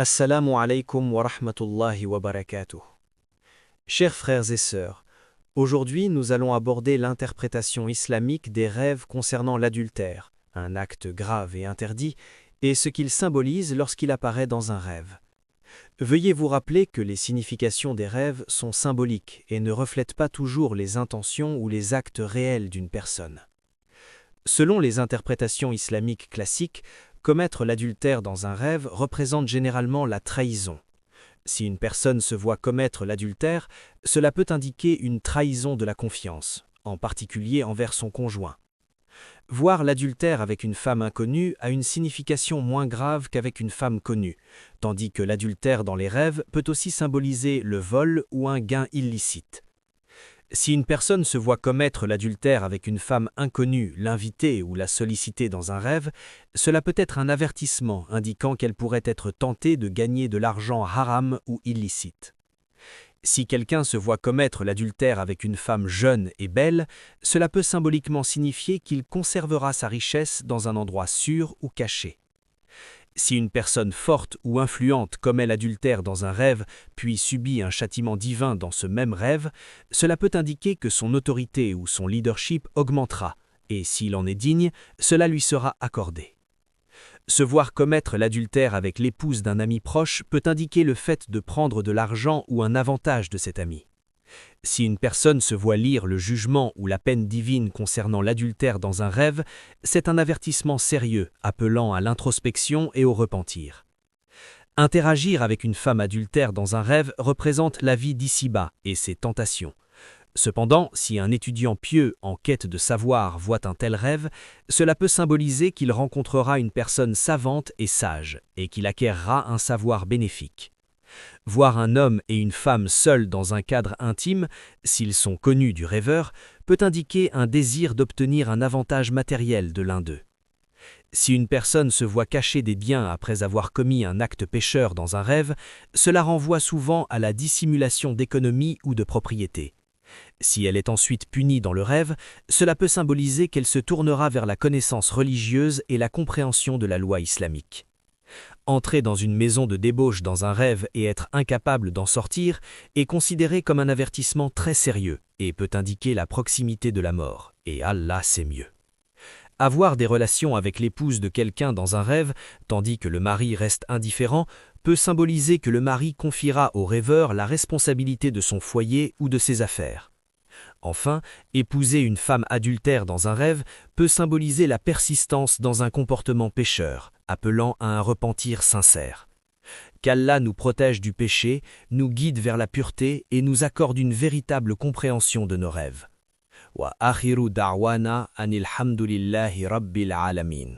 Assalamu alaikum wa rahmatullahi wa barakatuh. Chers frères et sœurs, aujourd'hui nous allons aborder l'interprétation islamique des rêves concernant l'adultère, un acte grave et interdit, et ce qu'il symbolise lorsqu'il apparaît dans un rêve. Veuillez vous rappeler que les significations des rêves sont symboliques et ne reflètent pas toujours les intentions ou les actes réels d'une personne. Selon les interprétations islamiques classiques, commettre l'adultère dans un rêve représente généralement la trahison. Si une personne se voit commettre l'adultère, cela peut indiquer une trahison de la confiance, en particulier envers son conjoint. Voir l'adultère avec une femme inconnue a une signification moins grave qu'avec une femme connue, tandis que l'adultère dans les rêves peut aussi symboliser le vol ou un gain illicite. Si une personne se voit commettre l'adultère avec une femme inconnue, l'inviter ou la solliciter dans un rêve, cela peut être un avertissement indiquant qu'elle pourrait être tentée de gagner de l'argent haram ou illicite. Si quelqu'un se voit commettre l'adultère avec une femme jeune et belle, cela peut symboliquement signifier qu'il conservera sa richesse dans un endroit sûr ou caché. Si une personne forte ou influente commet l'adultère dans un rêve, puis subit un châtiment divin dans ce même rêve, cela peut indiquer que son autorité ou son leadership augmentera, et s'il en est digne, cela lui sera accordé. Se voir commettre l'adultère avec l'épouse d'un ami proche peut indiquer le fait de prendre de l'argent ou un avantage de cet ami. Si une personne se voit lire le jugement ou la peine divine concernant l'adultère dans un rêve, c'est un avertissement sérieux appelant à l'introspection et au repentir. Interagir avec une femme adultère dans un rêve représente la vie d'ici-bas et ses tentations. Cependant, si un étudiant pieux en quête de savoir voit un tel rêve, cela peut symboliser qu'il rencontrera une personne savante et sage et qu'il acquérera un savoir bénéfique. Voir un homme et une femme seuls dans un cadre intime, s'ils sont connus du rêveur, peut indiquer un désir d'obtenir un avantage matériel de l'un d'eux. Si une personne se voit cacher des biens après avoir commis un acte pécheur dans un rêve, cela renvoie souvent à la dissimulation d'économie ou de propriété. Si elle est ensuite punie dans le rêve, cela peut symboliser qu'elle se tournera vers la connaissance religieuse et la compréhension de la loi islamique. Entrer dans une maison de débauche dans un rêve et être incapable d'en sortir est considéré comme un avertissement très sérieux et peut indiquer la proximité de la mort, et Allah sait mieux. Avoir des relations avec l'épouse de quelqu'un dans un rêve, tandis que le mari reste indifférent, peut symboliser que le mari confiera au rêveur la responsabilité de son foyer ou de ses affaires. Enfin, épouser une femme adultère dans un rêve peut symboliser la persistance dans un comportement pécheur, appelant à un repentir sincère. Qu'Allah nous protège du péché, nous guide vers la pureté et nous accorde une véritable compréhension de nos rêves. Wa akhiru da'wana anil hamdulillahi rabbil alamin.